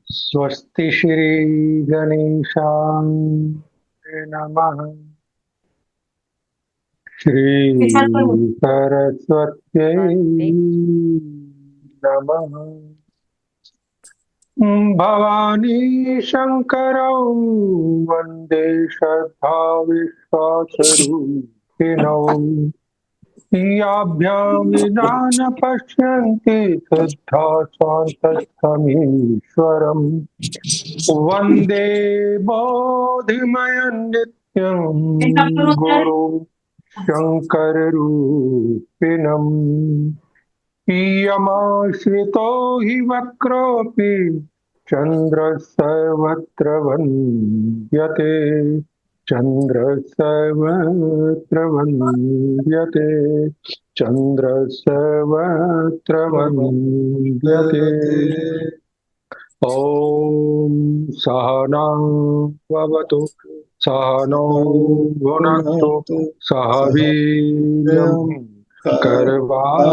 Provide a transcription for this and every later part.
स्वस्ति श्री गणेशाय नमः। श्री सरस्वत्यै नमः। भवानी शंकरौ वंदे श्रद्धा विश्वासरूपिणौ। याभ्यां विना न पश्यन्ति श्रद्धा स्वान्तस्थमीश्वरम्। वन्दे बोधिमयं नित्यं गुरु शङ्कररूपिणम्। यमाश्रितो हि वक्रोऽपि चन्द्रः सर्वत्र वन्द्यते। चन्द्रः सर्वत्र वन्द्यते। चन्द्रः सर्वत्र वन्द्यते। ॐ सहना भवतु सहनौ भुनक्तु सह वीर्यं करवावहै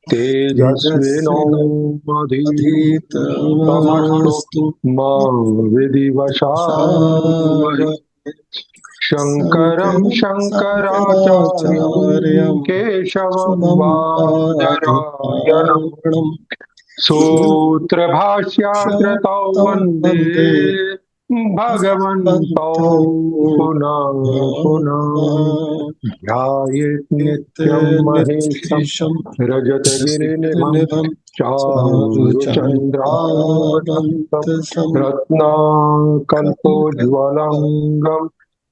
तेजस्विनावधीतमस्तु धीतमस्तु मा विद्विषावहै। शङ्करं शङ्कराचार्यं शङ्कराचार्यं केशवं शिवं बादरायणम् बादरायणम् सूत्रभाष्याकृतौ वन्दे भगवन्तौ पुनः पुनः। ध्यायेत् नित्यं महेशं नित्यनिर्देशं रजतगिरिनिभं निभं चारुचन्द्रावतंसं चारुचन्द्रावतंसं रत्नाकल्पोज्ज्वलंगं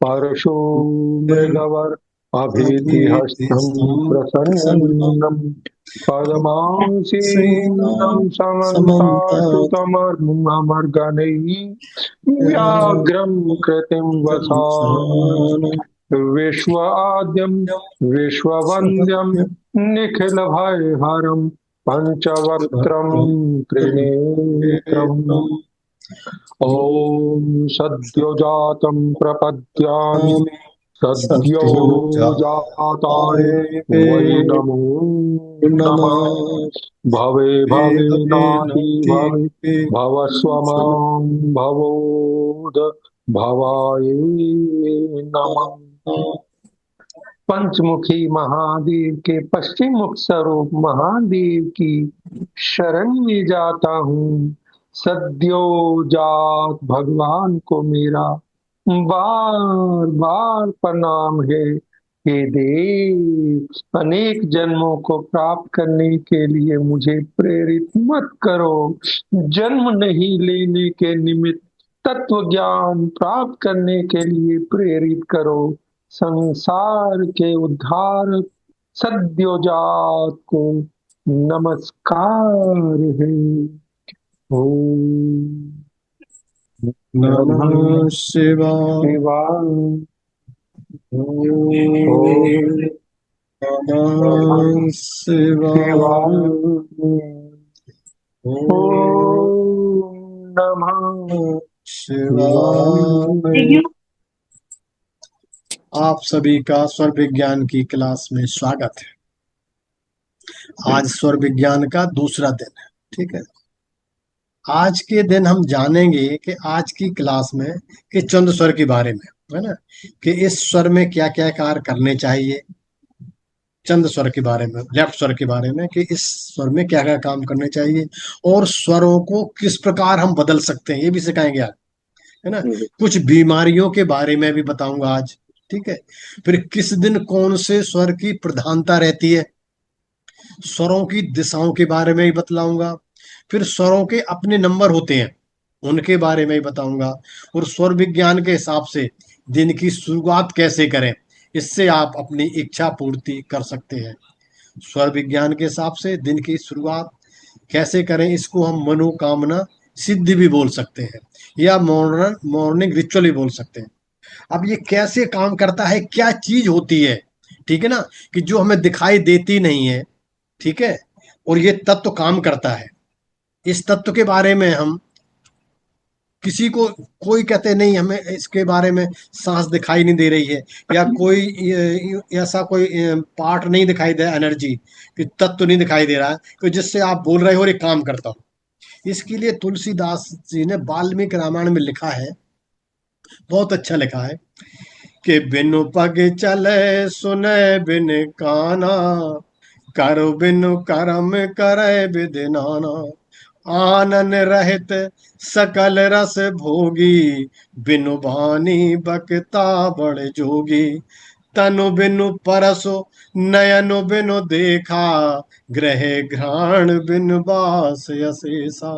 परशुमृगवर अभीतिहस्तं प्रसन्नं प्रसन्नं। पद्मासीनं सेनां समन्ताशुतमर्मर्गणैः व्याघ्रं कृतिं वसानं। विश्वाद्यं विश्ववन्द्यं निखिलभयहरं पञ्चवक्त्रं त्रिनेत्रम्। ॐ सद्योजातं प्रपद्यामि सद्यो जाताय वै नमो नमः। भवे भवे नाति भवे भवस्व मां भवोद भवाय नमः। पंचमुखी महादेव के पश्चिम मुख स्वरूप महादेव की शरण में जाता हूँ। सद्यो जात भगवान को मेरा बार बार प्रणाम है। हे देव, अनेक जन्मों को प्राप्त करने के लिए मुझे प्रेरित मत करो। जन्म नहीं लेने के निमित्त तत्व ज्ञान प्राप्त करने के लिए प्रेरित करो। संसार के उद्धार सद्योजात को नमस्कार है। ओम नमः शिवाय शिवाय। ॐ नमः शिवाय ओम नमः शिवाय। शिवाय। आप सभी का स्वर विज्ञान की क्लास में स्वागत है। आज स्वर विज्ञान का दूसरा दिन है। ठीक है, आज के दिन हम जानेंगे कि आज की क्लास में कि चंद्र स्वर के बारे में, है ना, कि इस स्वर में क्या क्या कार्य करने चाहिए। चंद्र स्वर के बारे में, लेफ्ट स्वर के बारे में, कि इस स्वर में क्या क्या काम करने चाहिए और स्वरों को किस प्रकार हम बदल सकते हैं, ये भी सिखाएंगे आज, है ना। कुछ बीमारियों के बारे में भी बताऊंगा आज। ठीक है, फिर किस दिन कौन से स्वर की प्रधानता रहती है, स्वरों की दिशाओं के बारे में भी बतलाऊंगा। फिर स्वरों के अपने नंबर होते हैं, उनके बारे में भी बताऊंगा। और स्वर विज्ञान के हिसाब से दिन की शुरुआत कैसे करें, इससे आप अपनी इच्छा पूर्ति कर सकते हैं। स्वर विज्ञान के हिसाब से दिन की शुरुआत कैसे करें, इसको हम मनोकामना सिद्धि भी बोल सकते हैं, या मॉर्निंग रिचुअल भी बोल सकते हैं। अब ये कैसे काम करता है, क्या चीज होती है, ठीक है ना, कि जो हमें दिखाई देती नहीं है, ठीक है, और ये तत्व काम करता है। इस तत्व के बारे में हम किसी को, कोई कहते नहीं हमें इसके बारे में सांस दिखाई नहीं दे रही है, या कोई ऐसा कोई पार्ट नहीं दिखाई दे, एनर्जी कि तत्व नहीं दिखाई दे रहा है कि जिससे आप बोल रहे हो और ये काम करता हो। इसके लिए तुलसीदास जी ने वाल्मीकि रामायण में लिखा है, बहुत अच्छा लिखा है कि बिनु पग चले सुने बिन काना, कर बिनु करम करे विधि नाना, आनन रहित सकल रस भोगी, बिनु बानी बकता बड़ जोगी, तनु बिनु परसो नयनु बिनु देखा, ग्रह घ्राण बिनु बास अशेषा,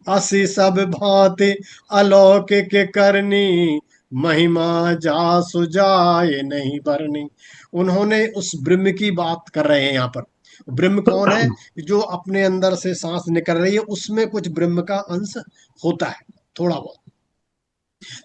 असी सब भांति अलौकिक करनी, महिमा जासु जाए नहीं बरनी। उन्होंने उस ब्रह्म की बात कर रहे हैं यहाँ पर। ब्रह्म कौन है? जो अपने अंदर से सांस निकल रही है, उसमें कुछ ब्रह्म का अंश होता है, थोड़ा बहुत।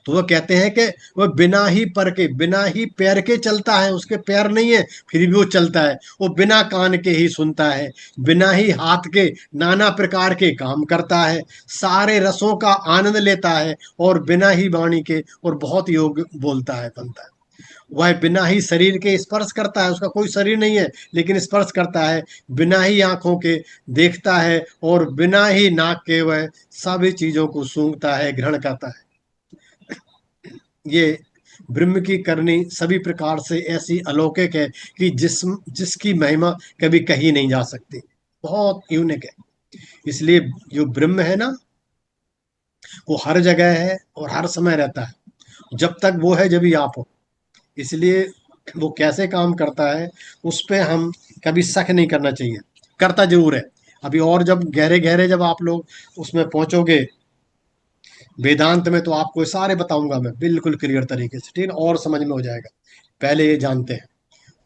तो वो कहते हैं कि वह बिना ही पर के, बिना ही पैर के चलता है, उसके पैर नहीं है फिर भी वो चलता है। वो बिना कान के ही सुनता है, बिना ही हाथ के नाना प्रकार के काम करता है, सारे रसों का आनंद लेता है, और बिना ही वाणी के और बहुत योग बोलता है, बनता है। वह बिना ही शरीर के स्पर्श करता है, उसका कोई शरीर नहीं है लेकिन स्पर्श करता है, बिना ही आंखों के देखता है, और बिना ही नाक के वह सभी चीजों को सूंघता है, ग्रहण करता है। ये ब्रह्म की करनी सभी प्रकार से ऐसी अलौकिक है कि जिसकी महिमा कभी कही नहीं जा सकती, बहुत यूनिक है। इसलिए जो ब्रह्म है ना, वो हर जगह है और हर समय रहता है। जब तक वो है जब ही आप हो। इसलिए वो कैसे काम करता है उस पे हम कभी शक नहीं करना चाहिए, करता जरूर है। अभी और जब गहरे गहरे जब आप लोग उसमें पहुंचोगे वेदांत में, तो आपको ये सारे बताऊंगा मैं बिल्कुल क्लियर तरीके से, ठीक है, और समझ में हो जाएगा। पहले ये जानते हैं।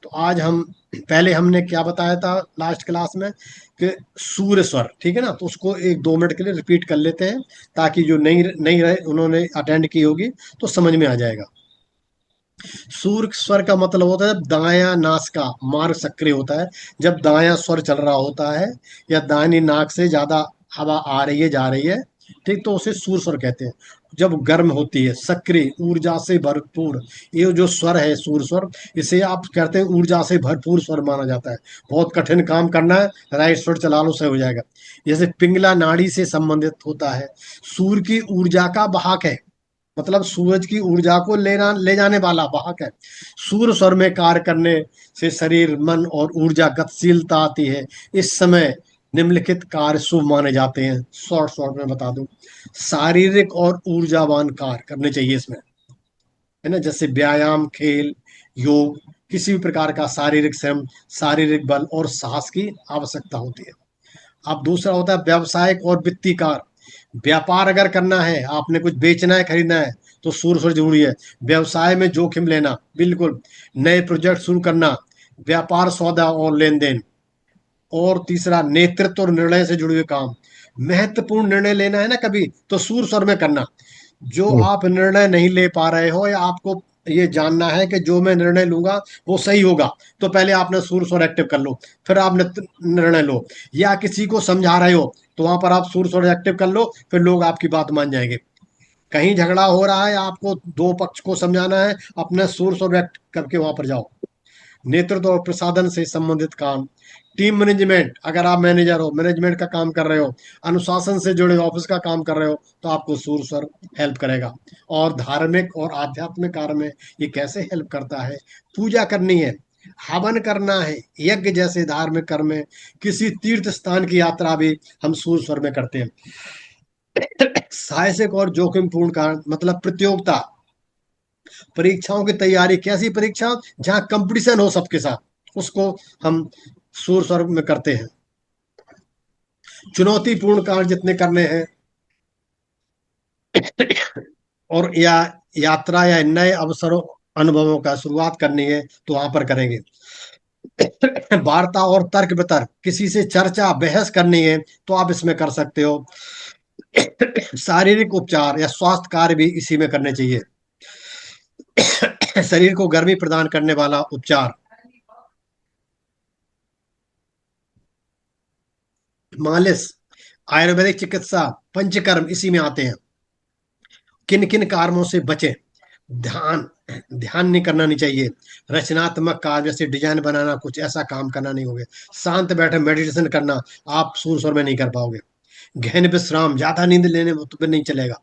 तो आज हम, पहले हमने क्या बताया था लास्ट क्लास में, कि सूर्य स्वर, ठीक है ना, तो उसको एक 2 मिनट के लिए रिपीट कर लेते हैं, ताकि जो नहीं नहीं रहे उन्होंने अटेंड की होगी तो समझ में आ जाएगा। सूर्य स्वर का मतलब होता है जब दायां नासिका मार्ग सक्रिय होता है, जब दायां स्वर चल रहा होता है, या दाहिनी नाक से ज्यादा हवा आ रही है जा रही है, ठीक, तो उसे सूर्य स्वर कहते हैं। जब गर्म होती है, सक्रिय, ऊर्जा से भरपूर, ये जो स्वर है सूर्य स्वर, इसे आप कहते हैं ऊर्जा से भरपूर स्वर माना जाता है। बहुत कठिन काम करना है, राइट स्वर चला लो, सही हो जाएगा। जैसे पिंगला नाड़ी से संबंधित होता है, सूर्य की ऊर्जा का वाहक है, मतलब सूरज की ऊर्जा को ले जाने वाला वाहक है। सूर्य स्वर में कार्य करने से शरीर, मन और ऊर्जा गतिशीलता आती है। इस समय निम्नलिखित कार्य शुभ माने जाते हैं, शॉर्ट शॉर्ट में बता दूं। शारीरिक और ऊर्जावान कार्य करने चाहिए इसमें, है ना, जैसे व्यायाम, खेल, योग, किसी भी प्रकार का शारीरिक श्रम, शारीरिक बल और साहस की आवश्यकता होती है। अब दूसरा होता है व्यवसायिक और वित्तीय कार्य। व्यापार अगर करना है, आपने कुछ बेचना है, खरीदना है, तो सूर्य स्वर जरूरी है। व्यवसाय में जोखिम लेना, बिल्कुल, नए प्रोजेक्ट शुरू करना, व्यापार, सौदा और लेन देन। और तीसरा नेतृत्व और निर्णय से जुड़े हुए काम। महत्वपूर्ण निर्णय लेना है ना कभी, तो सूर्य स्वर में करना। जो आप निर्णय नहीं ले पा रहे हो, या आपको ये जानना है कि जो मैं निर्णय लूंगा वो सही होगा, तो पहले आपने सूर्य स्वर एक्टिव कर लो, फिर आप निर्णय लो। या किसी को समझा रहे हो, तो वहां पर आप सूर्य स्वर एक्टिव कर लो, फिर लोग आपकी बात मान जाएंगे। कहीं झगड़ा हो रहा है, आपको दो पक्ष को समझाना है, अपने सूर्य स्वर व्यक्त करके वहां पर जाओ। नेतृत्व और प्रसाधन से संबंधित काम, टीम मैनेजमेंट, अगर आप मैनेजर हो, मैनेजमेंट का काम कर रहे हो, अनुशासन से जुड़े ऑफिस का काम कर रहे हो, तो आपको सूर्य स्वर हेल्प करेगा। और धार्मिक और आध्यात्मिक कार्य में ये कैसे हेल्प करता है? पूजा करनी है, हवन करना है, यज्ञ जैसे धार्मिक कर्म में, किसी तीर्थ स्थान की यात्रा भी हम सूर्य स्वर में करते हैं। साहसिक और जोखिम पूर्ण कार्य, मतलब प्रतियोगिता, परीक्षाओं की तैयारी, कैसी परीक्षा जहां कंपटीशन हो सबके साथ, उसको हम सूर स्वर्ग में करते हैं। चुनौतीपूर्ण कार्य जितने करने हैं, और या यात्रा या नए अवसरों, अनुभवों का शुरुआत करनी है, तो वहां पर करेंगे। वार्ता और तर्क वितर्क, किसी से चर्चा बहस करनी है, तो आप इसमें कर सकते हो। शारीरिक उपचार या स्वास्थ्य कार्य भी इसी में करने चाहिए। शरीर को गर्मी प्रदान करने वाला उपचार, मालिश, आयुर्वेदिक चिकित्सा, पंचकर्म इसी में आते हैं। किन किन कामों से बचें। ध्यान ध्यान नहीं करना नहीं चाहिए। रचनात्मक कार्य जैसे डिजाइन बनाना, कुछ ऐसा काम करना नहीं होगा। शांत बैठे मेडिटेशन करना, आप सुर स्वर में नहीं कर पाओगे। गहन विश्राम, ज्यादा नींद लेने में तो फिर नहीं चलेगा।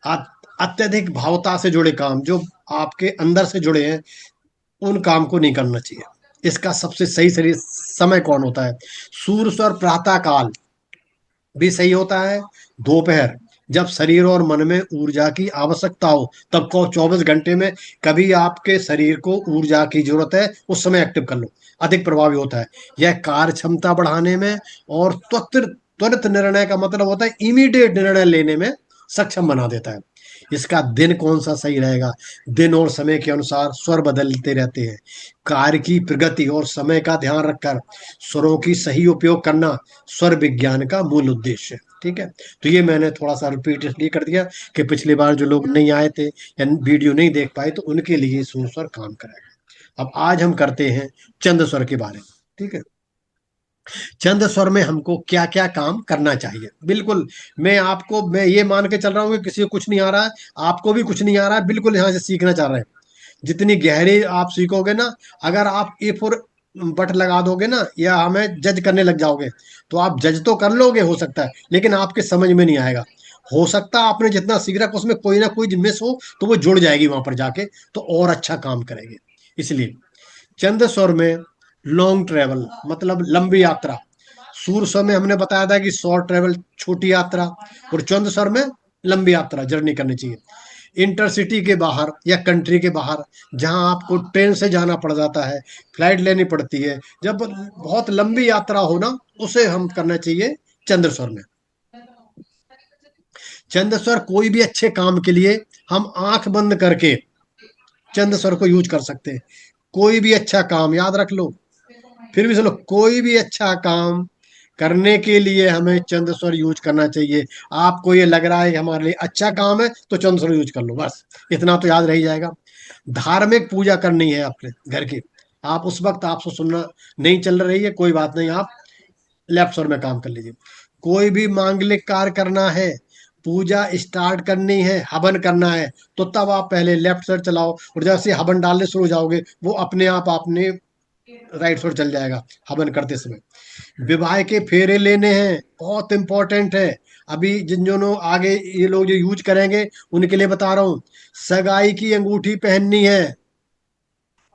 आप अत्यधिक भावता से जुड़े काम जो आपके अंदर से जुड़े हैं, उन काम को नहीं करना चाहिए। इसका सबसे सही सही समय कौन होता है? सूर्य स्वर प्रातः काल भी सही होता है। दोपहर, जब शरीर और मन में ऊर्जा की आवश्यकता हो, तब को 24 घंटे में कभी आपके शरीर को ऊर्जा की जरूरत है, उस समय एक्टिव कर लो, अधिक प्रभावी होता है। यह कार्य क्षमता बढ़ाने में और त्वरित निर्णय का मतलब होता है इमीडिएट निर्णय लेने में सक्षम बना देता है। इसका दिन कौन सा सही रहेगा? दिन और समय के अनुसार स्वर बदलते रहते हैं। कार्य की प्रगति और समय का ध्यान रखकर स्वरों की सही उपयोग करना स्वर विज्ञान का मूल उद्देश्य है। ठीक है, तो ये मैंने थोड़ा सा रिपीट इसलिए कर दिया कि पिछली बार जो लोग नहीं आए थे या वीडियो नहीं देख पाए, तो उनके लिए सूर स्वर काम करेगा। अब आज हम करते हैं चंद स्वर के बारे में। ठीक है, चंद स्वर में हमको क्या क्या काम करना चाहिए। बिल्कुल, मैं ये मान के चल रहा हूँ कि किसी को कुछ नहीं आ रहा है, आपको भी कुछ नहीं आ रहा है, बिल्कुल यहाँ से सीखना चाह रहे हैं। जितनी गहरी आप सीखोगे ना, अगर आप ए फोर बट लगा दोगे ना या हमें जज करने लग जाओगे, तो आप जज तो कर लोगे हो सकता है, लेकिन आपके समझ में नहीं आएगा। हो सकता है आपने जितना सीख रखा उसमें कोई ना कोई मिस हो, तो वो जुड़ जाएगी वहां पर जाके, तो और अच्छा काम करेंगे। इसलिए चंद स्वर में लॉन्ग ट्रेवल मतलब लंबी यात्रा। सूर स्वर में हमने बताया था कि शॉर्ट ट्रेवल छोटी यात्रा, और चंद स्वर में लंबी यात्रा जर्नी करनी चाहिए। इंटरसिटी के बाहर या कंट्री के बाहर, जहां आपको ट्रेन से जाना पड़ जाता है, फ्लाइट लेनी पड़ती है, जब बहुत लंबी यात्रा हो ना, उसे हम करना चाहिए चंद्र स्वर में। चंद्र स्वर कोई भी अच्छे काम के लिए हम आंख बंद करके चंद्र स्वर को यूज कर सकते हैं। कोई भी अच्छा काम, याद रख लो, फिर भी सुनो, कोई भी अच्छा काम करने के लिए हमें चंद्र स्वर यूज करना चाहिए। आपको ये लग रहा है कि हमारे लिए अच्छा काम है, तो चंद्र स्वर यूज कर लो, बस इतना तो याद रह जाएगा। धार्मिक पूजा करनी है अपने घर की, आप उस वक्त आपसे सुनना नहीं चल रही है, कोई बात नहीं, आप लेफ्ट स्वर में काम कर लीजिए। कोई भी मांगलिक कार्य करना है, पूजा स्टार्ट करनी है, हवन करना है, तो तब आप पहले लेफ्ट स्वर चलाओ, और जैसे हवन डालने शुरू हो जाओगे, वो अपने आप आपने राइट स्वर चल जाएगा हवन करते समय। विवाह के फेरे लेने हैं, बहुत इंपॉर्टेंट है। अभी जिन जनों आगे ये लोग जो यूज करेंगे उनके लिए बता रहा हूँ। सगाई की अंगूठी पहननी है,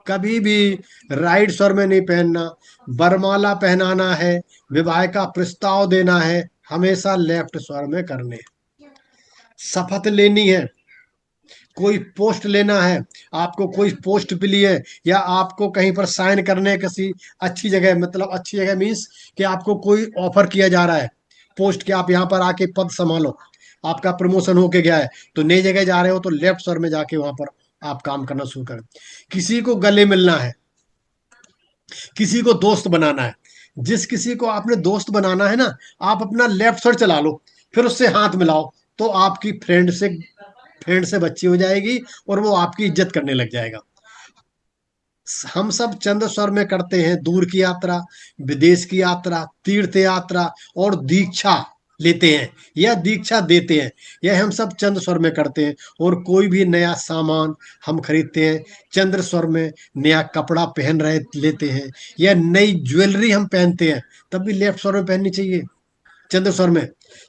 कभी भी राइट स्वर में नहीं पहनना। बरमाला पहनाना है, विवाह का प्रस्ताव देना है, हमेशा लेफ्ट स्वर में करने। शपथ लेनी है, कोई पोस्ट लेना है, आपको कोई पोस्ट मिली है, या आपको कहीं पर साइन करने किसी अच्छी जगह, मतलब अच्छी जगह मीन्स कि आपको कोई ऑफर किया जा रहा है पोस्ट के, आप यहाँ पर आके पद संभालो, आपका प्रमोशन होके गया है, तो नई जगह जा रहे हो, तो लेफ्ट स्वर में जाके वहां पर आप काम करना शुरू करें। किसी को गले मिलना है, किसी को दोस्त बनाना है, जिस किसी को आपने दोस्त बनाना है ना, आप अपना लेफ्ट स्वर चला लो, फिर उससे हाथ मिलाओ, तो आपकी फ्रेंड से बच्ची हो जाएगी, और वो आपकी इज्जत करने लग जाएगा। हम सब चंद स्वर में करते हैं दूर की यात्रा, विदेश की यात्रा, तीर्थ यात्रा, और दीक्षा लेते हैं या दीक्षा देते हैं, यह हम सब चंद स्वर में करते हैं। और कोई भी नया सामान हम खरीदते हैं, चंद्र स्वर में नया कपड़ा पहन रहे लेते हैं, या नई ज्वेलरी हम पहनते हैं, तब भी लेफ्ट स्वर में पहननी चाहिए, चंद्र स्वर में।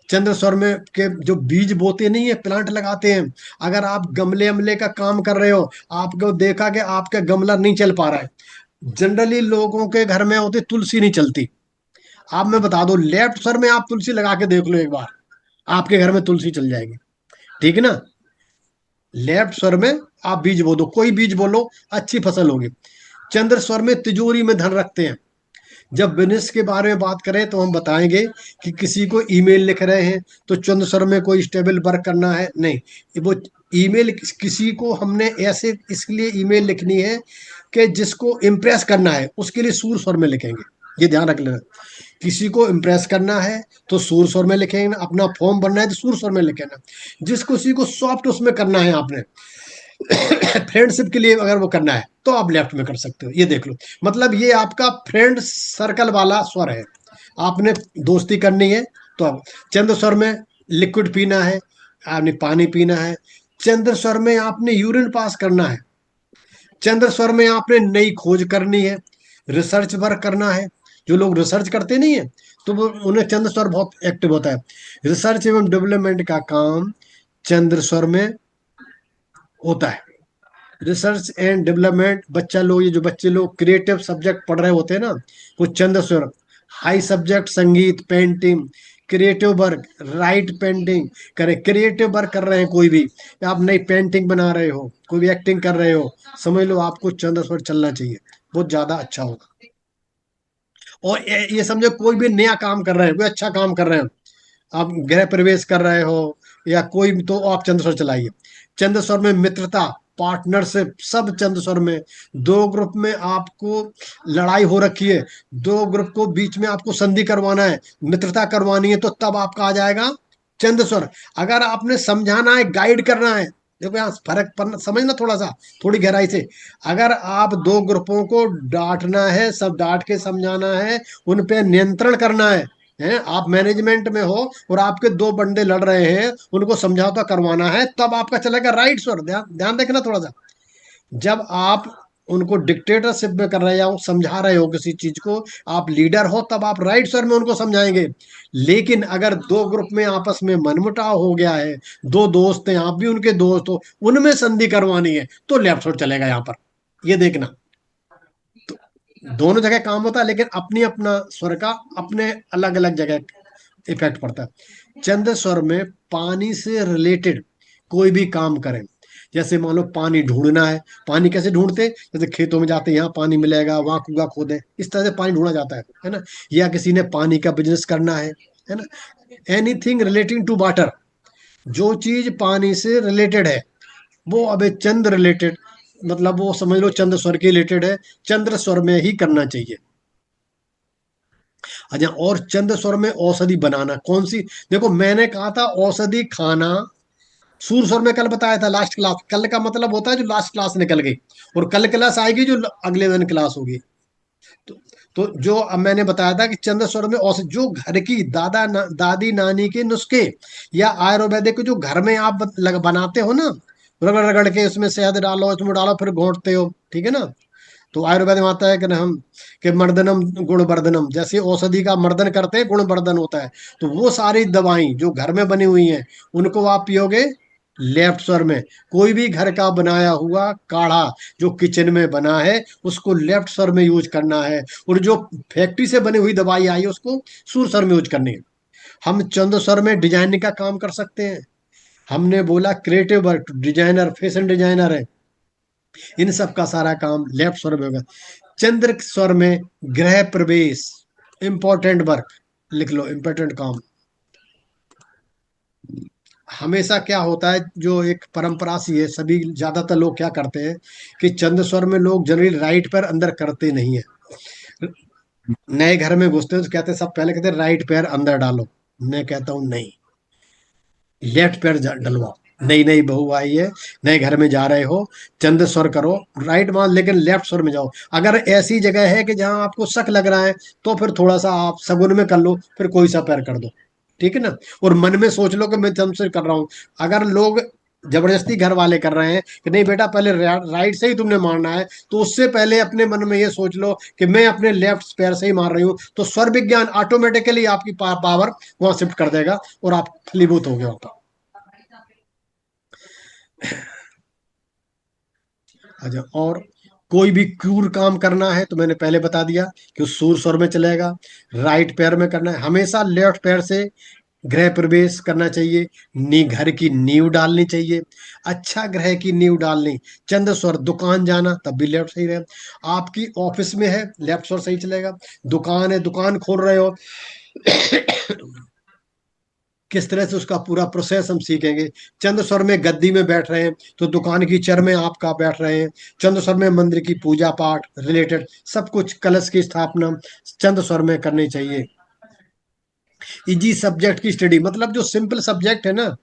चंद्र स्वर में के जो बीज बोते नहीं है, प्लांट लगाते हैं, अगर आप गमले अमले का काम कर रहे हो, आपको देखा कि आपका गमला नहीं चल पा रहा है, जनरली लोगों के घर में होती तुलसी नहीं चलती, आप मैं बता दो, लेफ्ट स्वर में आप तुलसी लगा के देख लो एक बार, आपके घर में तुलसी चल जाएगी। ठीक है ना? लेफ्ट स्वर में आप बीज बो दो, कोई बीज बोलो, अच्छी फसल होगी। चंद्र स्वर में तिजोरी में धन रखते हैं। जब बिजनेस के बारे में बात करें तो हम बताएंगे कि किसी को ईमेल लिख रहे हैं, तो चंद्र स्वर में कोई स्टेबल वर्क करना है नहीं, वो ईमेल किसी को हमने ऐसे इसलिए ईमेल लिखनी है कि जिसको इम्प्रेस करना है, उसके लिए सूर स्वर में लिखेंगे, ये ध्यान रख लेना। किसी को इम्प्रेस करना है तो सूर स्वर में लिखेंगे ना, अपना फॉर्म भरना है तो सूर स्वर में लिखेना। जिस किसी को सॉफ्ट उसमें करना है आपने, फ्रेंडशिप के लिए अगर वो करना है, तो आप लेफ्ट में कर सकते हो, ये देख लो। मतलब ये आपका फ्रेंड सर्कल वाला स्वर है, आपने दोस्ती करनी है तो आप चंद्र स्वर में लिक्विड पीना है, आपने पानी पीना है। चंद्र स्वर में आपने यूरिन पास करना है। चंद्र स्वर में आपने नई खोज करनी है, रिसर्च वर्क करना है। जो लोग रिसर्च करते नहीं है तो वो उन्हें चंद्र स्वर बहुत एक्टिव होता है। रिसर्च एवं डेवलपमेंट का काम चंद्र स्वर में होता है। रिसर्च एंड डेवलपमेंट, बच्चा लोग, ये जो बच्चे लोग क्रिएटिव सब्जेक्ट पढ़ रहे होते हैं ना, वो चंद्र स्वर। हाई सब्जेक्ट संगीत, painting, creative work, right painting करें, क्रिएटिव वर्क कर रहे हैं कोई भी, आप नई पेंटिंग बना रहे हो, कोई भी एक्टिंग कर रहे हो, समझ लो आपको चंद्र स्वर चलना चाहिए, बहुत ज्यादा अच्छा होगा। और ये समझो कोई भी नया काम कर रहे हैं, कोई अच्छा काम कर रहे हैं, आप गृह प्रवेश कर रहे हो या कोई भी, तो आप चंद्र स्वर चलाइए। चंद्र स्वर में मित्रता, पार्टनरशिप, सब चंद्र स्वर में। दो ग्रुप में आपको लड़ाई हो रखी है, दो ग्रुप को बीच में आपको संधि करवाना है, मित्रता करवानी है, तो तब आपका आ जाएगा चंद्र स्वर। अगर आपने समझाना है, गाइड करना है, देखो यहाँ फर्क पड़ना समझना थोड़ा सा, थोड़ी गहराई से। अगर आप दो ग्रुपों को डांटना है, सब डांट के समझाना है, उन पे नियंत्रण करना है, आप मैनेजमेंट में हो और आपके दो बंदे लड़ रहे हैं, उनको समझौता करवाना है, तब आपका चलेगा राइट स्वर। ध्यान ध्यान देखना थोड़ा सा। जब आप उनको डिक्टेटरशिप में कर रहे हो, समझा रहे हो किसी चीज को, आप लीडर हो, तब आप राइट स्वर में उनको समझाएंगे। लेकिन अगर दो ग्रुप में आपस में मनमुटाव हो गया है, दो दोस्त हैं, आप भी उनके दोस्त हो, उनमें संधि करवानी है, तो लेफ्ट स्वर चलेगा यहाँ पर। ये देखना, दोनों जगह काम होता है, लेकिन अपनी अपना स्वर का अपने अलग अलग जगह इफेक्ट पड़ता है। चंद्र स्वर में पानी से रिलेटेड कोई भी काम करें, जैसे मान लो पानी ढूंढना है, पानी कैसे ढूंढते हैं, जैसे खेतों में जाते हैं, यहाँ पानी मिलेगा, वहां कुआं खोदे, इस तरह से पानी ढूंढा जाता है ना। या किसी ने पानी का बिजनेस करना है ना। एनीथिंग रिलेटिंग टू वाटर, जो चीज पानी से रिलेटेड है, वो अब चंद्र रिलेटेड, मतलब वो समझ लो चंद्र स्वर के रिलेटेड है, चंद्र स्वर में ही करना चाहिए। अच्छा, और चंद्र स्वर में औषधि बनाना कौन सी, देखो मैंने कहा था औषधि खाना सूर स्वर में कल बताया था, लास्ट क्लास, कल का मतलब होता है जो लास्ट क्लास निकल गई, और कल क्लास आएगी जो अगले दिन क्लास होगी। तो, तो जो अब मैंने बताया था कि चंद्र स्वर में औषधि, जो घर की दादी नानी के नुस्खे या आयुर्वेदिक जो घर में आप बनाते हो ना, रगड़ रगड़ के उसमें शहद डालो, इसमें डालो, फिर घोंटते हो, ठीक है ना। तो आयुर्वेद में आता है कि हम कि मर्दनम गुणवर्धनम, जैसे औषधि का मर्दन करते हैं, गुणवर्धन होता है। तो वो सारी दवाएं जो घर में बनी हुई हैं, उनको आप पियोगे लेफ्ट स्वर में। कोई भी घर का बनाया हुआ काढ़ा जो किचन में बना है, उसको लेफ्ट स्वर में यूज करना है। और जो फैक्ट्री से बनी हुई दवाई आई है, उसको सुर स्वर में यूज करनी है। हम चंद्र स्वर में डिजाइनिंग का काम कर सकते हैं। हमने बोला creative work, designer, fashion designer है, इन सब का सारा काम लेफ्ट स्वर में होगा। चंद्र स्वर में गृह प्रवेश, इंपॉर्टेंट वर्क, लिख लो इंपॉर्टेंट काम। हमेशा क्या होता है, जो एक परंपरा सी है, सभी ज्यादातर लोग क्या करते हैं कि चंद्र स्वर में लोग जनरली राइट पैर अंदर करते नहीं है। नए घर में घुसते हैं तो कहते हैं, सब पहले कहते हैं राइट पैर अंदर डालो। मैं कहता हूँ नहीं, लेफ्ट पैर डलवाओ। नई नई बहू आई है, नए घर में जा रहे हो, चंद्र स्वर करो, राइट मान, लेकिन लेफ्ट स्वर में जाओ। अगर ऐसी जगह है कि जहां आपको शक लग रहा है, तो फिर थोड़ा सा आप सगुन में कर लो, फिर कोई सा पैर कर दो, ठीक है ना। और मन में सोच लो कि मैं चंद्र स्वर कर रहा हूँ। अगर लोग जबरदस्ती घर वाले कर रहे हैं कि नहीं बेटा पहले राइट से ही तुमने मारना है, तो उससे पहले अपने मन में ये सोच लो कि मैं अपने लेफ्ट पैर से ही मार रही हूँ, तो स्वर विज्ञान ऑटोमेटिकली आपकी पावर वहां शिफ्ट कर देगा और आप फलीभूत हो गए वहां पर। अच्छा, और कोई भी क्रूर काम करना है तो मैंने पहले बता दिया कि उस सूर स्वर में चलेगा। राइट पैर में करना है, हमेशा लेफ्ट पैर से गृह प्रवेश करना चाहिए। घर की नींव डालनी चाहिए, अच्छा ग्रह की नींव डालनी। चंद्र स्वर, दुकान जाना तब भी लेफ्ट सही रहे। आपकी ऑफिस में है, लेफ्ट स्वर सही चलेगा। दुकान है, दुकान खोल रहे हो, किस तरह से उसका पूरा प्रोसेस हम सीखेंगे। चंद्र स्वर में गद्दी में बैठ रहे हैं तो दुकान की चर में आप का बैठ रहे हैं। चंद्र स्वर में मंदिर की पूजा पाठ रिलेटेड सब कुछ, कलश की स्थापना चंद्र स्वर में करनी चाहिए। इजी सब्जेक्ट की स्टडी, मतलब जो सिंपल सब्जेक्ट है ना,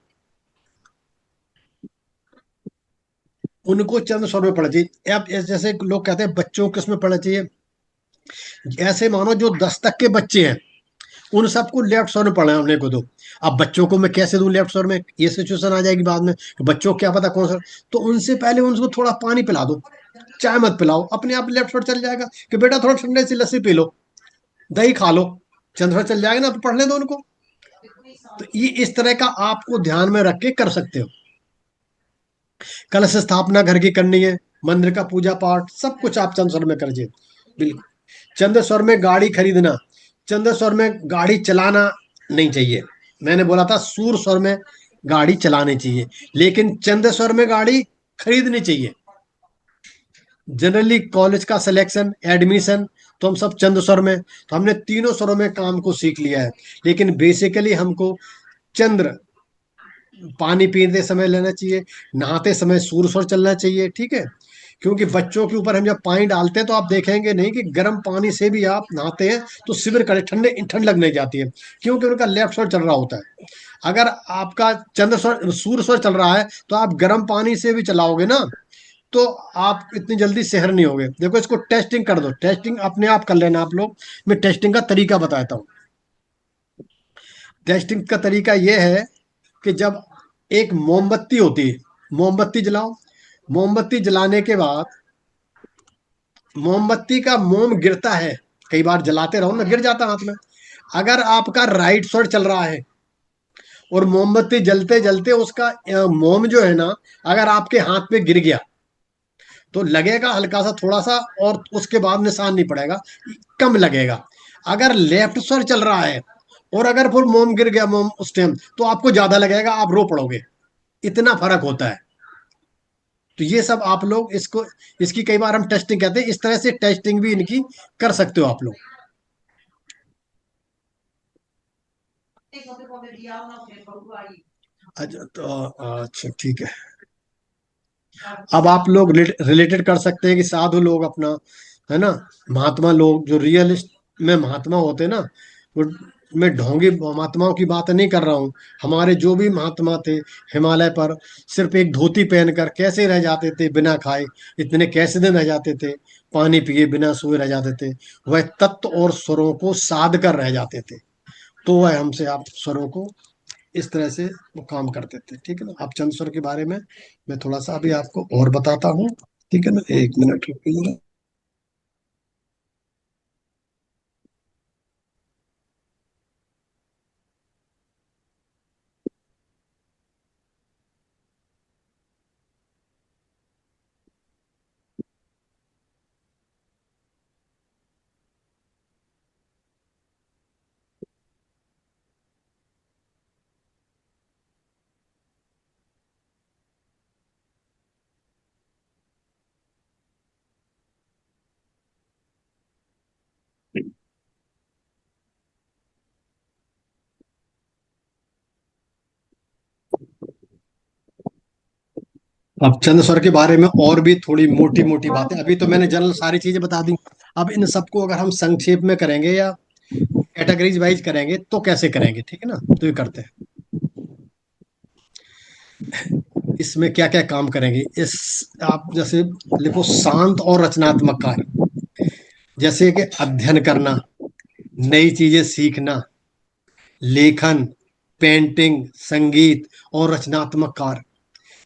उनको चंद्र स्वर में पढ़ना चाहिए। अब जैसे लोग कहते हैं बच्चों को किसमें पढ़ना चाहिए, ऐसे मानो जो 10 तक के बच्चे हैं, उन सबको लेफ्ट स्वर में पढ़ने को दो। अब बच्चों को मैं कैसे दूं लेफ्ट स्वर में, ये सिचुएशन आ जाएगी बाद में कि बच्चों को क्या पता कौन सा। तो उनसे पहले उनको थोड़ा पानी पिला दो, चाय मत पिलाओ, अपने आप लेफ्ट स्वर चल जाएगा कि बेटा थोड़ा ठंडे से लस्सी पी लो, दही खा लो, चंद्र चल जाएगा ना, पढ़ने दो उनको। तो ये इस तरह का आपको ध्यान में रख के कर सकते हो। कलश स्थापना घर की करनी है, मंदिर का पूजा पाठ सब कुछ आप चंद्र स्वर में करिए। बिल्कुल। चंद्र स्वर में गाड़ी खरीदना, चंद्र स्वर में गाड़ी चलाना नहीं चाहिए। मैंने बोला था सूर स्वर में गाड़ी चलानी चाहिए, लेकिन चंद्र स्वर में गाड़ी खरीदनी चाहिए। जनरली कॉलेज का सिलेक्शन, एडमिशन, तो हम सब चंद्र स्वर में, तो हमने तीनों स्वरों में काम को सीख लिया है। लेकिन बेसिकली हमको चंद्र, पानी पीते समय लेना चाहिए, नहाते समय सूर स्वर चलना चाहिए, ठीक है। क्योंकि बच्चों के ऊपर हम जब पानी डालते हैं तो आप देखेंगे नहीं कि गर्म पानी से भी आप नहाते हैं तो शिविर करे, ठंडे ठंड लगने जाती है, क्योंकि उनका लेफ्ट स्वर चल रहा होता है। अगर आपका चंद्र स्वर सूर स्वर चल रहा है तो आप गर्म पानी से भी चलाओगे ना, तो आप इतनी जल्दी शहर नहीं होगे। देखो इसको टेस्टिंग कर दो, टेस्टिंग अपने आप कर लेना आप लोग। मैं टेस्टिंग का तरीका बताता हूँ। टेस्टिंग का तरीका यह है कि जब एक मोमबत्ती होती है, मोमबत्ती जलाओ, मोमबत्ती जलाने के बाद मोमबत्ती का मोम गिरता है, कई बार जलाते रहो ना गिर जाता हाथ में। अगर आपका राइट स्वर चल रहा है और मोमबत्ती जलते जलते उसका मोम जो है ना, अगर आपके हाथ पे गिर गया तो लगेगा हल्का सा थोड़ा सा, और उसके बाद निशान नहीं पड़ेगा, कम लगेगा। अगर लेफ्ट स्वर चल रहा है और अगर फिर मोम गिर गया, मोम उस टाइम, तो आपको ज्यादा लगेगा, आप रो पड़ोगे। इतना फर्क होता है। तो ये सब आप लोग इसको, इसकी कई बार हम टेस्टिंग कहते हैं, इस तरह से टेस्टिंग भी इनकी कर सकते हो आप लोग। अच्छा तो अच्छा ठीक है। अब आप लोग रिलेटेड कर सकते हैं कि साधु लोग अपना, है ना, महात्मा लोग जो रियल में महात्मा होते हैं ना, वो, मैं ढोंगी महात्माओं की बात नहीं कर रहा हूँ। हमारे जो भी महात्मा थे हिमालय पर, सिर्फ एक धोती पहनकर कैसे रह जाते थे बिना खाए, इतने कैसे दिन रह जाते थे, पानी पिए बिना सोए रह जाते थे, वह तत्व और स्वरों को साध कर रह जाते थे। तो वह हमसे आप स्वरों को इस तरह से वो काम करते थे, ठीक है ना। आप चंद स्वर के बारे में मैं थोड़ा सा अभी आपको और बताता हूँ, ठीक है ना, एक मिनट रुकिए। अब चंद स्वर के बारे में और भी थोड़ी मोटी मोटी बातें, अभी तो मैंने जनरल सारी चीजें बता दी। अब इन सबको अगर हम संक्षेप में करेंगे या कैटेगरीज वाइज करेंगे तो कैसे करेंगे, ठीक है ना, तो ये करते हैं। इसमें क्या क्या काम करेंगे, इस आप जैसे लिखो शांत और रचनात्मक कार्य, जैसे कि अध्ययन करना, नई चीजें सीखना, लेखन, पेंटिंग, संगीत और रचनात्मक कार्य,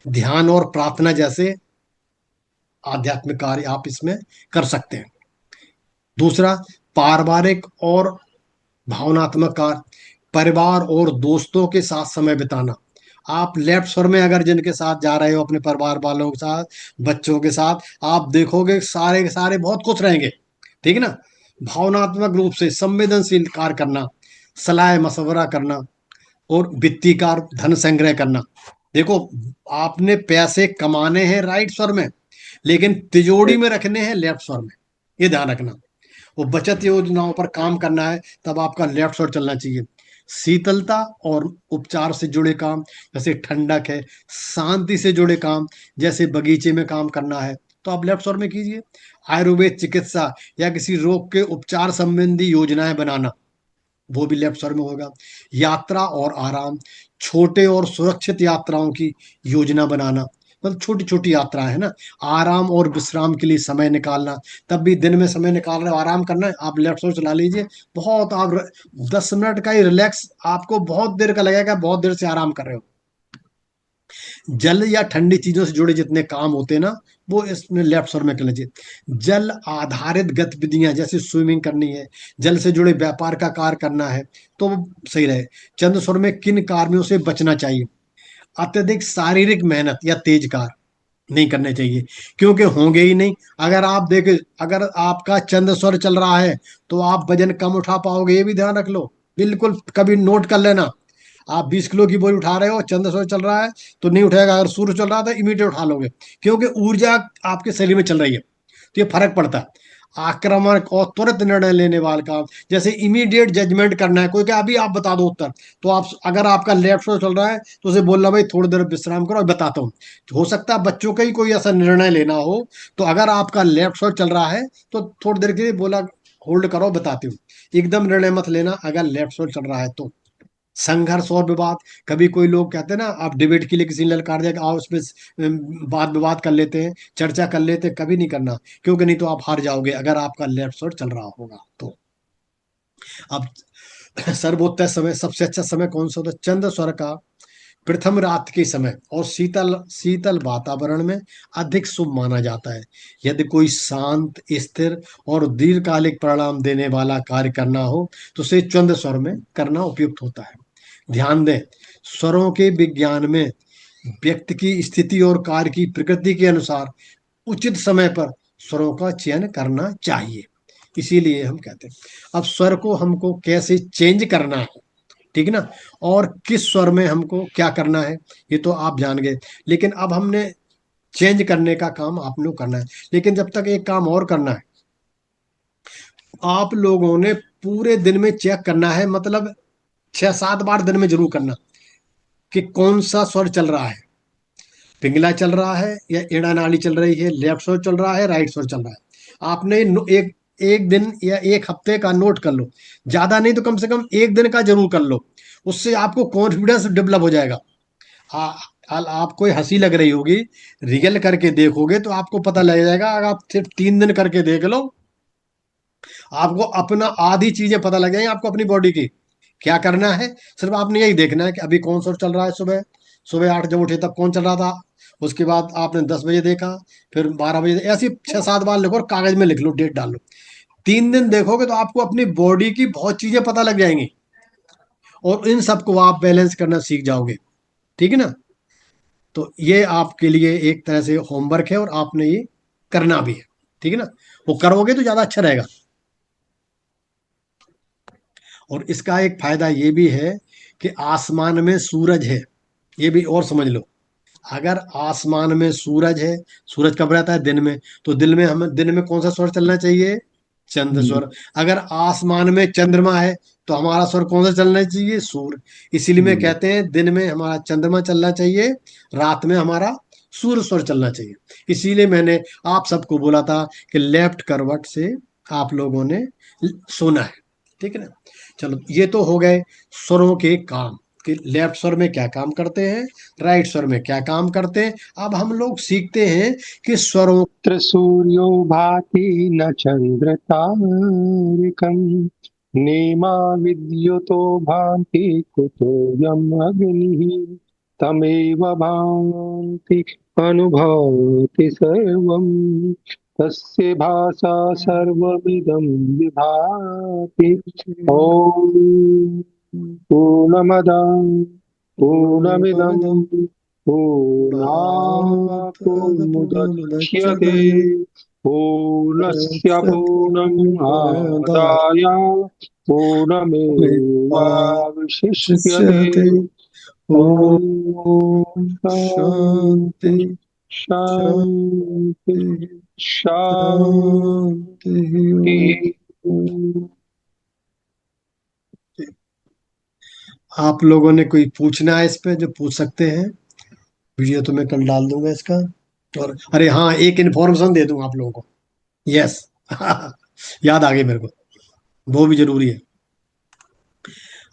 ध्यान और प्रार्थना जैसे आध्यात्मिक कार्य आप इसमें कर सकते हैं। दूसरा, पारिवारिक और भावनात्मक कार्य, परिवार और दोस्तों के साथ समय बिताना। आप लेफ्ट स्वर में अगर जिनके साथ जा रहे हो अपने परिवार वालों के साथ, बच्चों के साथ, आप देखोगे सारे के सारे बहुत खुश रहेंगे, ठीक है ना। भावनात्मक रूप से संवेदनशील कार्य करना, सलाह मशवरा करना और वित्तीय कार्य, धन संग्रह करना। देखो, आपने पैसे कमाने हैं राइट स्वर में, लेकिन तिजोरी में रखने हैं लेफ्ट स्वर में, ये ध्यान रखना। वो बचत योजनाओं पर काम करना है तब आपका लेफ्ट स्वर चलना चाहिए। शीतलता और उपचार से जुड़े काम, जैसे ठंडक है, शांति से जुड़े काम, जैसे बगीचे में काम करना है, तो आप लेफ्ट स्वर में कीजिए। आयुर्वेद चिकित्सा या किसी रोग के उपचार संबंधी योजनाएं बनाना, वो भी लेफ्ट स्वर में होगा। यात्रा और आराम, छोटे और सुरक्षित यात्राओं की योजना बनाना, मतलब छोटी छोटी यात्रा है ना, आराम और विश्राम के लिए समय निकालना। तब भी दिन में समय निकाल रहे हो, आराम करना है, आप लेफ्ट चला लीजिए। बहुत आप 10 मिनट का ही रिलैक्स, आपको बहुत देर का लगेगा, बहुत देर से आराम कर रहे हो। जल या ठंडी चीजों से जुड़े जितने काम होते हैं ना, वो इसमें लेफ्ट स्वर में कर लीजिए। जल आधारित गतिविधियां जैसे स्विमिंग करनी है, जल से जुड़े व्यापार का कार्य करना है, तो वो सही रहे। चंद्र स्वर में किन कार्यों से बचना चाहिए? अत्यधिक शारीरिक मेहनत या तेज कार्य नहीं करने चाहिए, क्योंकि होंगे ही नहीं। अगर आप देखें, अगर आपका चंद्र स्वर चल रहा है तो आप वजन कम उठा पाओगे, ये भी ध्यान रख लो। बिल्कुल कभी नोट कर लेना। आप 20 किलो की बोरी उठा रहे हो, चंद्र सूर्य चल रहा है तो नहीं उठाएगा, अगर सूर्य चल रहा है तो इमीडिएट उठा लोगे, क्योंकि ऊर्जा आपके शरीर में चल रही है, तो ये फर्क पड़ता है। आक्रामक और त्वरित निर्णय लेने वाला काम, जैसे इमीडिएट जजमेंट करना है, कोई क्या अभी आप बता दो उत्तर, तो आप अगर आपका लेफ्ट शो चल रहा है तो उसे बोलना भाई थोड़ी देर विश्राम करो, अभी बताता हूँ। हो सकता है बच्चों का ही कोई ऐसा निर्णय लेना हो, तो अगर आपका लेफ्ट शो चल रहा है तो थोड़ी देर के लिए बोला होल्ड करो, बताती हूँ। एकदम निर्णय मत लेना अगर लेफ्ट शो चल रहा है तो। संघर्ष और विवाद, कभी कोई लोग कहते हैं ना, आप डिबेट के लिए किसी ने ललकार दिया कि आओ उसमें बात विवाद कर लेते हैं, चर्चा कर लेते हैं, कभी नहीं करना, क्योंकि नहीं तो आप हार जाओगे अगर आपका लेफ्ट शोल्डर चल रहा होगा तो। अब सर्वोत्तम समय, सबसे अच्छा समय कौन सा होता है? चंद्र स्वर का प्रथम रात के समय और शीतल शीतल वातावरण में अधिक शुभ माना जाता है। यदि कोई शांत, स्थिर और दीर्घकालिक परिणाम देने वाला कार्य करना हो तो उसे चंद्र स्वर में करना उपयुक्त होता है। ध्यान दें, स्वरों के विज्ञान में व्यक्ति की स्थिति और कार्य की प्रकृति के अनुसार उचित समय पर स्वरों का चयन करना चाहिए। इसीलिए हम कहते हैं, अब स्वर को हमको कैसे चेंज करना है, ठीक है ना, और किस स्वर में हमको क्या करना है, ये तो आप जान गए। लेकिन अब हमने चेंज करने का काम आप लोग करना है। लेकिन जब तक एक काम और करना है, आप लोगों ने पूरे दिन में चेक करना है, मतलब 6-7 बार दिन में जरूर करना, कि कौन सा स्वर चल रहा है। पिंगला चल रहा है या एड़ा नाड़ी चल रही है, लेफ्ट स्वर चल रहा है, राइट स्वर चल रहा है। आपने एक एक दिन या एक हफ्ते का नोट कर लो, ज्यादा नहीं तो कम से कम एक दिन का जरूर कर लो। उससे आपको कॉन्फिडेंस डेवलप हो जाएगा। आपको ये हंसी लग रही होगी, रियल करके देखोगे तो आपको पता लग जाएगा। अगर आप सिर्फ 3 दिन करके देख लो, आपको अपना आधी चीजें पता लग जाएंगी, आपको अपनी बॉडी की क्या करना है। सिर्फ आपने यही देखना है कि अभी कौन सा चल रहा है। सुबह सुबह 8 जब उठे तब कौन चल रहा था, उसके बाद आपने 10 बजे देखा, फिर 12 बजे, ऐसी 6-7 बार लिखो और कागज में लिख लो, डेट डाल लो। 3 दिन देखोगे तो आपको अपनी बॉडी की बहुत चीजें पता लग जाएंगी, और इन सबको आप बैलेंस करना सीख जाओगे, ठीक है ना। तो ये आपके लिए एक तरह से होमवर्क है, और आपने ये करना भी है, ठीक है ना। वो करोगे तो ज्यादा अच्छा रहेगा। और इसका एक फायदा ये भी है कि आसमान में सूरज है, ये भी और समझ लो। अगर आसमान में सूरज है, सूरज कब रहता है? दिन में। तो दिन में कौन सा स्वर चलना चाहिए? चंद्र स्वर। अगर आसमान में चंद्रमा है तो हमारा स्वर कौन सा चलना चाहिए? सूर्य। इसीलिए मैं कहते हैं दिन में हमारा चंद्रमा चलना चाहिए, रात में हमारा सूर्य स्वर चलना चाहिए। इसीलिए मैंने आप सबको बोला था कि लेफ्ट करवट से आप लोगों ने सोना है, ठीक है ना। चलो, ये तो हो गए स्वरों के काम, कि लेफ्ट स्वर में क्या काम करते हैं, राइट स्वर में क्या काम करते हैं। अब हम लोग सीखते हैं कि स्वरों। सूर्यो भाति न चंद्र तारकम् नेमा विद्युतो भान्ति कुतोऽयम् अग्निः तमेव भान्ति अनुभवति सर्वम् तस्य भासा सर्वमिदं विभाति ॐ पूर्णमदः पूर्णमिदं पूर्णात् पूर्णमुदच्यते पूर्णस्य पूर्णमादाय पूर्णमेवावशिष्यते ॐ शांति शान्ति शान्ति शांति शान्ति। शांति। आप लोगों ने कोई पूछना है इस पे जो पूछ सकते हैं? वीडियो तो मैं कल डाल दूंगा इसका। और अरे हाँ, एक इन्फॉर्मेशन दे दूं आप लोगों को। यस याद आ गई मेरे को, वो भी जरूरी है।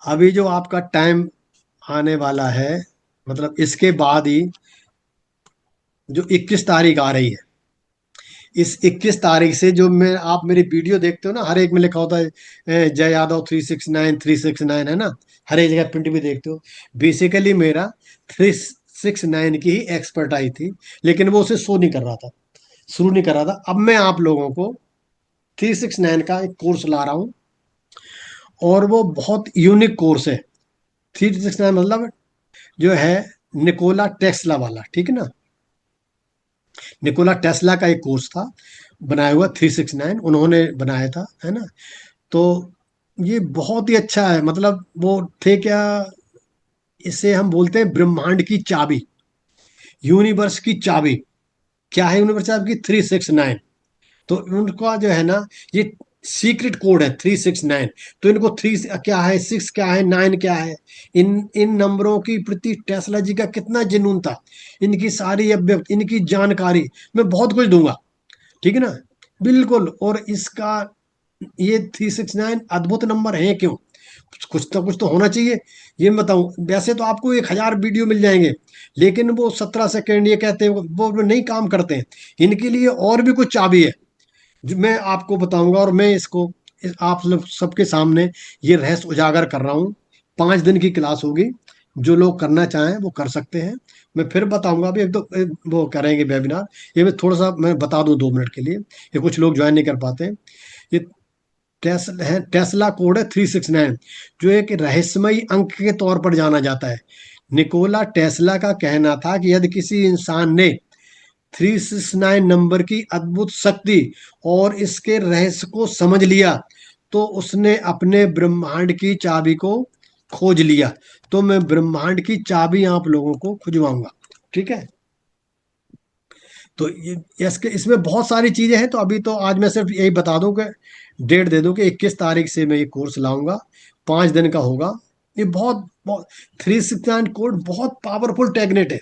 अभी जो आपका टाइम आने वाला है, मतलब इसके बाद ही जो 21 तारीख आ रही है, इस 21 तारीख से जो मैं आप मेरी वीडियो देखते हो ना, हर एक में लिखा होता है जय यादव 369 है ना, हर एक जगह प्रिंट भी देखते हो। बेसिकली मेरा 369 की ही एक्सपर्टाइज थी, लेकिन वो उसे शो नहीं कर रहा था, शुरू नहीं कर रहा था। अब मैं आप लोगों को 369 का एक कोर्स ला रहा हूँ, और वो बहुत यूनिक कोर्स है। 369 मतलब जो है निकोला टेस्ला वाला, ठीक है ना। निकोला टेस्ला का एक कोर्स था बनाया हुआ, 369 उन्होंने बनाया था, है ना। तो ये बहुत ही अच्छा है, मतलब वो थे क्या, इसे हम बोलते हैं ब्रह्मांड की चाबी, यूनिवर्स की चाबी। क्या है यूनिवर्स की? 369। तो उनका जो है ना, ये सीक्रेट कोड है 369। तो इनको थ्री क्या है, सिक्स क्या है, नाइन क्या है, इन इन नंबरों की प्रति टेस्ला जी का कितना जुनून था, इनकी सारी अव्यक्त, इनकी जानकारी मैं बहुत कुछ दूंगा, ठीक है ना। बिल्कुल। और इसका ये 369 अद्भुत नंबर है क्यों? कुछ तो कुछ तो होना चाहिए। ये मैं बताऊं, वैसे तो आपको 1000 वीडियो मिल जाएंगे, लेकिन वो 17 सेकेंड ये कहते हैं वो नहीं काम करते हैं। इनके लिए और भी कुछ चाबी है जो मैं आपको बताऊंगा, और मैं इसको आप लोग सबके सामने ये रहस्य उजागर कर रहा हूँ। 5 दिन की क्लास होगी, जो लोग करना चाहें वो कर सकते हैं। मैं फिर बताऊंगा, अभी वो करेंगे वेबिनार। ये मैं थोड़ा सा मैं बता दूं 2 मिनट के लिए, ये कुछ लोग ज्वाइन नहीं कर पाते। ये टेस्ला कोड है 369, जो एक रहस्यमयी अंक के तौर पर जाना जाता है। निकोला टेस्ला का कहना था कि यदि किसी इंसान ने 369 नंबर की अद्भुत शक्ति और इसके रहस्य को समझ लिया, तो उसने अपने ब्रह्मांड की चाबी को खोज लिया। तो मैं ब्रह्मांड की चाबी आप लोगों को खुजवाऊंगा, ठीक है। तो ये इसके इसमें बहुत सारी चीजें हैं, तो अभी तो आज मैं सिर्फ यही बता दूं कि डेट दे दूं कि 21 तारीख से मैं ये कोर्स लाऊंगा, 5 दिन का होगा। ये बहुत बहुत 369 कोड बहुत पावरफुल टेक्निक है,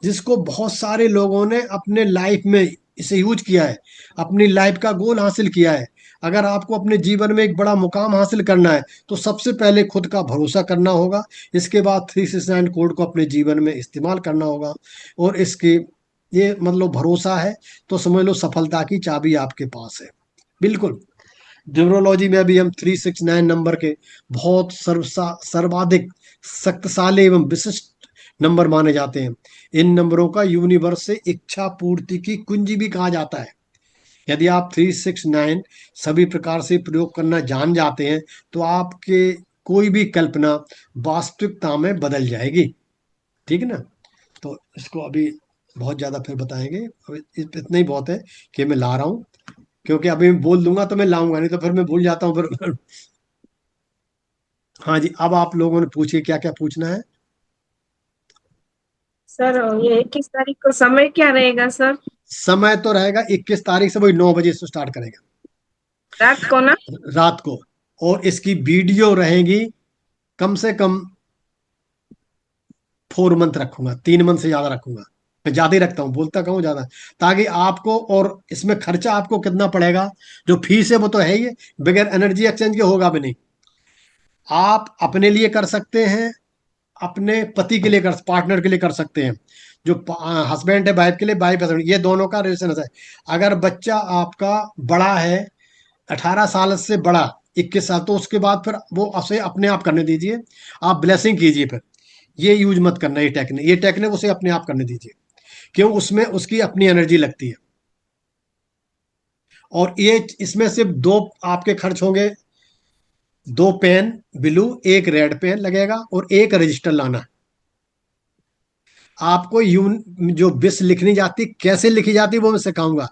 जिसको बहुत सारे लोगों ने अपने लाइफ में इसे यूज किया है, अपनी लाइफ का गोल हासिल किया है। अगर आपको अपने जीवन में एक बड़ा मुकाम हासिल करना है, तो सबसे पहले खुद का भरोसा करना होगा। इसके बाद 369 कोड को अपने जीवन में इस्तेमाल करना होगा। और इसके ये मतलब भरोसा है, तो समझ लो सफलता की चाबी आपके पास है। बिल्कुल। न्यूमरोलॉजी में भी हम 369 नंबर के बहुत सर्वाधिक शक्तिशाली एवं विशिष्ट नंबर माने जाते हैं। इन नंबरों का यूनिवर्स से इच्छा पूर्ति की कुंजी भी कहा जाता है। यदि आप 369 सभी प्रकार से प्रयोग करना जान जाते हैं, तो आपके कोई भी कल्पना वास्तविकता में बदल जाएगी, ठीक है ना। तो इसको अभी बहुत ज्यादा फिर बताएंगे, अभी इतना ही बहुत है कि मैं ला रहा हूँ। क्योंकि अभी मैं बोल दूंगा तो मैं लाऊंगा नहीं, तो फिर मैं भूल जाता हूँ फिर। हाँ जी, अब आप लोगों ने पूछिए क्या क्या पूछना है। सर ये 21 तारीख को समय क्या रहेगा सर? समय तो रहेगा 21 तारीख से, वही 9 बजे से स्टार्ट करेगा, रात को ना? रात को। और इसकी वीडियो रहेगी कम से कम 4 मंथ रखूंगा, 3 मंथ से ज्यादा रखूंगा। मैं ज्यादा ही रखता हूँ, बोलता कहूँ ज्यादा, ताकि आपको, और इसमें खर्चा आपको कितना पड़ेगा, जो फीस है वो तो है ही है, बगैर एनर्जी एक्सचेंज के होगा भी नहीं। आप अपने लिए कर सकते हैं, अपने पति के लिए कर, पार्टनर के लिए कर सकते हैं। जो हस्बैंड है वाइफ के लिए, वाइफ हस्बैंड, ये दोनों का रिलेशन है। अगर बच्चा आपका बड़ा है, 18 साल से बड़ा, 21 साल, तो उसके बाद फिर वो उसे अपने आप करने दीजिए, आप ब्लेसिंग कीजिए फिर। ये यूज मत करना, ये टेक्निक उसे अपने आप करने दीजिए। क्यों? उसमें उसकी अपनी एनर्जी लगती है। और ये इसमें सिर्फ दो आपके खर्च होंगे, 2 पेन ब्लू, एक रेड पेन लगेगा, और एक रजिस्टर लाना। आपको यून जो विश लिखनी जाती, कैसे लिखी जाती, वो मैं सिखाऊंगा।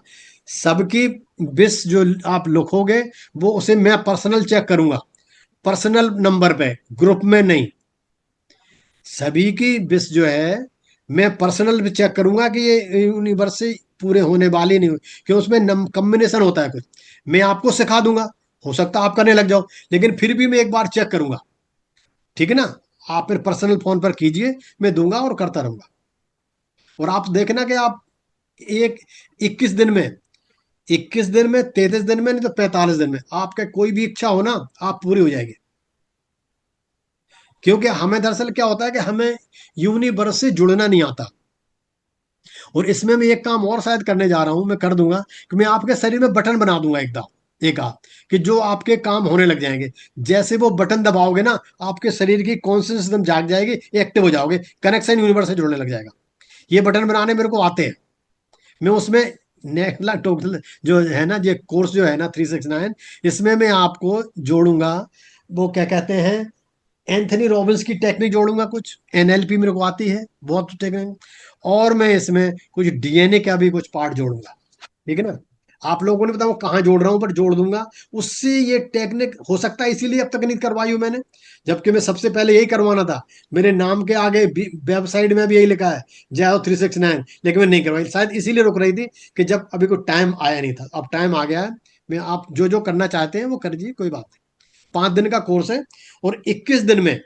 सबकी विश जो आप लिखोगे, वो उसे मैं पर्सनल चेक करूंगा, पर्सनल नंबर पे, ग्रुप में नहीं। सभी की विश जो है मैं पर्सनल भी चेक करूंगा कि ये यूनिवर्स से पूरे होने वाली नहीं, कि उसमें कॉम्बिनेशन होता है कुछ। मैं आपको सिखा दूंगा, हो सकता है आप करने लग जाओ, लेकिन फिर भी मैं एक बार चेक करूंगा, ठीक है ना। आप फिर पर्सनल फोन पर कीजिए, मैं दूंगा और करता रहूंगा। और आप देखना कि आप एक 21 दिन में, 21 दिन में, 33 दिन में, नहीं तो 45 दिन में आपका कोई भी इच्छा हो ना, आप पूरी हो जाएगी। क्योंकि हमें दरअसल क्या होता है कि हमें यूनिवर्स से जुड़ना नहीं आता, और इसमें मैं एक काम और शायद करने जा रहा हूं, मैं कर दूंगा कि मैं आपके शरीर में बटन बना दूंगा एक आध, कि जो आपके काम होने लग जाएंगे। जैसे वो बटन दबाओगे ना, आपके शरीर की कॉन्शियसनेस एकदम जाग जाएगी, एक्टिव हो जाओगे, कनेक्शन यूनिवर्स से जुड़ने लग जाएगा। ये बटन बनाने मेरे को आते हैं। मैं उसमें नेकला टोटल जो है ना, ये कोर्स जो है ना 369, इसमें मैं आपको जोड़ूंगा, वो क्या कहते हैं, एंथनी रॉबिन्स की टेक्निक जोड़ूंगा, कुछ एनएलपी मेरे को आती है बहुत टेक्निक, और मैं इसमें कुछ डीएनए का भी कुछ पार्ट जोड़ूंगा। ठीक है ना, आप लोगों ने बताओ कहाँ जोड़ रहा हूं, पर जोड़ दूंगा। उससे ये टेक्निक हो सकता है, इसीलिए अब तक नहीं करवाई हूं मैंने, जबकि मैं सबसे पहले यही करवाना था। मेरे नाम के आगे वेबसाइट में भी यही लिखा है, जय 369, लेकिन मैं नहीं करवाई, शायद इसीलिए रुक रही थी कि जब अभी कोई टाइम आया नहीं था। अब टाइम आ गया है। मैं, आप जो जो करना चाहते हैं वो कर दीजिए, कोई बात नहीं। 5 दिन का कोर्स है, और 21 दिन में,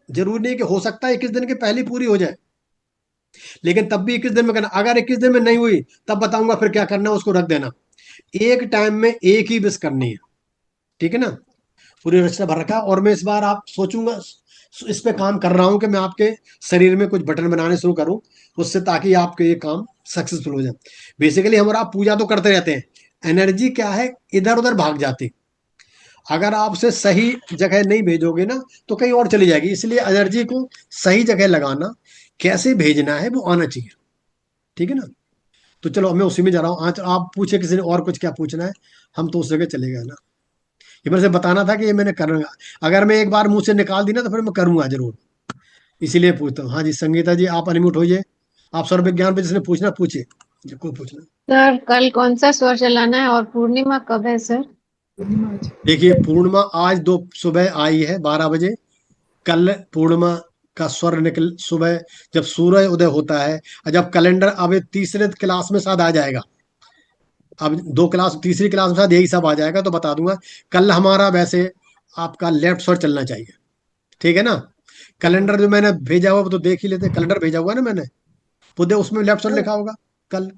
जरूरी नहीं कि, हो सकता है 21 दिन के पहले ही पूरी हो जाए, लेकिन तब भी 21 दिन में करना। अगर 21 दिन में नहीं हुई, तब बताऊंगा फिर क्या करना है, उसको रख देना। एक टाइम में एक ही विश करनी है, ठीक है ना। पूरी रचना भर रखा है, और मैं इस बार आप सोचूंगा, इस पे काम कर रहा हूं कि मैं आपके शरीर में कुछ बटन बनाने शुरू करूं, उससे, ताकि आपके ये काम सक्सेसफुल हो जाए। बेसिकली हमारा, आप पूजा तो करते रहते हैं, एनर्जी क्या है, इधर उधर भाग जाती। अगर आप उसे सही जगह नहीं भेजोगे ना, तो कहीं और चली जाएगी। इसलिए एनर्जी को सही जगह लगाना, कैसे भेजना है, वो आना चाहिए। ठीक है ना। तो चलो, मैं उसी में जा रहा हूँ आज। आप पूछे किसी ने और कुछ, क्या पूछना है, हम तो उस जगह चले गए ना। ये मेरे से बताना था कि ये मैंने करना, अगर मैं एक बार मुंह से निकाल दी ना, तो फिर मैं करूंगा जरूर। इसीलिए पूछता हूँ। हाँ जी, संगीता जी, आप अनम्यूट होइए। आप स्वर विज्ञान पे जिसने पूछना पूछिए, जो कोई पूछना। सर कल कौन सा स्वर चलाना है और पूर्णिमा कब है सर? देखिए, पूर्णिमा आज दो सुबह आई है 12 बजे। कल पूर्णिमा का स्वर निकल सुबह, जब सूर्य उदय होता है, और जब कैलेंडर, अब ये तीसरे क्लास में शायद आ जाएगा। अब 2 क्लास, तीसरी क्लास में शायद यही सब आ जाएगा, तो बता दूंगा। कल हमारा वैसे आपका लेफ्ट स्वर चलना चाहिए, ठीक है ना। कैलेंडर जो मैंने भेजा हुआ, वो तो देख ही लेते, कैलेंडर भेजा हुआ है ना मैंने, वो दे, उसमें लेफ्ट स्वर लिखा होगा कल।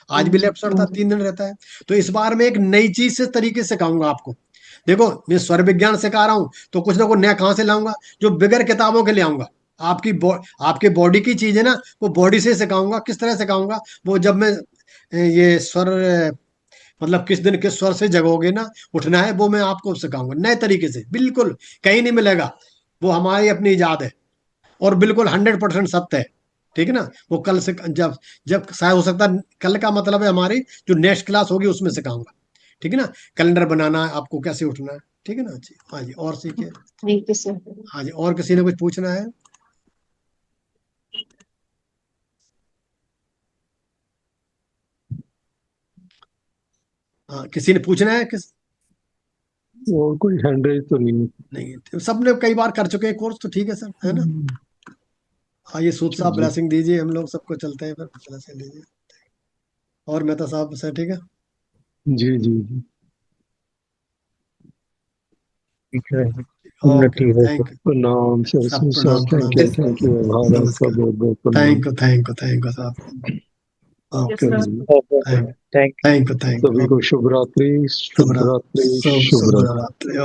आज भी लेफ्ट स्वर था, 3 दिन रहता है। तो इस बार मैं एक नई चीज से तरीके से सिखाऊंगा आपको। देखो, मैं स्वर विज्ञान सिखा रहा हूं, तो कुछ ना कुछ नया कहां से लाऊंगा, जो बगैर किताबों के ले आऊंगा। आपकी आपके बॉडी की चीज है ना, वो बॉडी से सिखाऊंगा। किस तरह सिखाऊंगा, वो जब मैं ये स्वर, मतलब किस दिन किस स्वर से जगोगे ना, उठना है, वो मैं आपको सिखाऊंगा नए तरीके से, बिल्कुल कहीं नहीं मिलेगा। वो हमारी अपनी इजाद है, और बिल्कुल 100% सत्य है। ठीक है ना। वो कल से, जब जब शायद हो सकता है, कल का मतलब है हमारी जो नेक्स्ट क्लास होगी उसमें सिखाऊंगा। ठीक है ना। कैलेंडर बनाना है आपको, कैसे उठना है। ठीक है ना जी। हाँ जी, और सीखिए। Thank you sir. हाँ जी, और किसी ने कुछ पूछना है? हाँ, किसी ने पूछना है किस? और कोई हैंड रेज तो नहीं? नहीं, तो सबने कई बार कर चुके हैं कोर्स, तो ठीक है सर, है ना। आइए, सूद साहब जी ब्लेसिंग दीजिए, हम लोग सबको चलते हैं फिर, ब्लेसिंग दीजिए। और मेहता साहब सर, ठीक है। जी जी जी। ठीक है, ओके, उन्नति हो तो। Thank you. प्रणाम सर, सब सर प्रणाम प्रणाम थैंक सर। यू, आभार आपका, नमस्कार। बहुत बहुत प्रणाम। थैंक यू साहब। Yes okay, sir. Thank thank thank you सभी को शुभ रात्रि, शुभ शुभ रात्रि, शुभ शुभ शुभ रात्रि। रात्रि।